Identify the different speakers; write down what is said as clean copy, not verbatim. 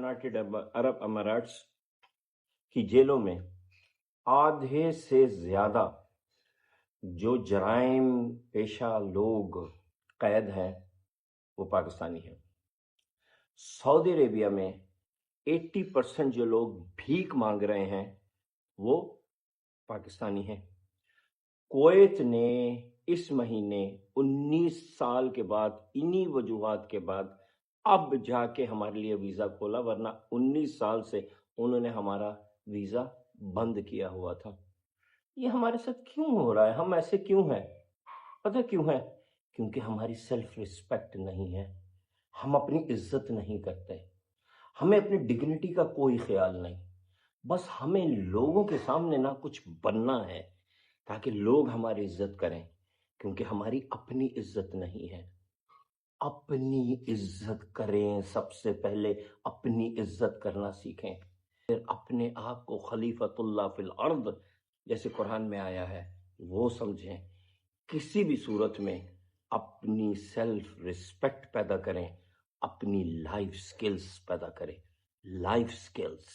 Speaker 1: United عرب اماراتس کی جیلوں میں آدھے سے زیادہ جو جرائم پیشہ لوگ قید ہیں وہ پاکستانی ہیں۔ سعودی عربیہ میں 80% جو لوگ بھیک مانگ رہے ہیں وہ پاکستانی ہیں۔ کویت نے اس مہینے 19 سال کے بعد انہی وجوہات کے بعد اب جا کے ہمارے لیے ویزا کھولا، ورنہ 19 سال سے انہوں نے ہمارا ویزا بند کیا ہوا تھا۔ یہ ہمارے ساتھ کیوں ہو رہا ہے؟ ہم ایسے کیوں ہیں؟ پتہ کیوں ہے؟ کیونکہ ہماری سیلف ریسپیکٹ نہیں ہے، ہم اپنی عزت نہیں کرتے، ہمیں اپنی ڈگنیٹی کا کوئی خیال نہیں۔ بس ہمیں لوگوں کے سامنے نہ کچھ بننا ہے تاکہ لوگ ہماری عزت کریں، کیونکہ ہماری اپنی عزت نہیں ہے۔ اپنی عزت کریں، سب سے پہلے اپنی عزت کرنا سیکھیں، پھر اپنے آپ کو خلیفۃ اللہ فی الارض جیسے قرآن میں آیا ہے وہ سمجھیں۔ کسی بھی صورت میں اپنی سیلف ریسپیکٹ پیدا کریں، اپنی لائف سکلز پیدا کریں، لائف سکلز۔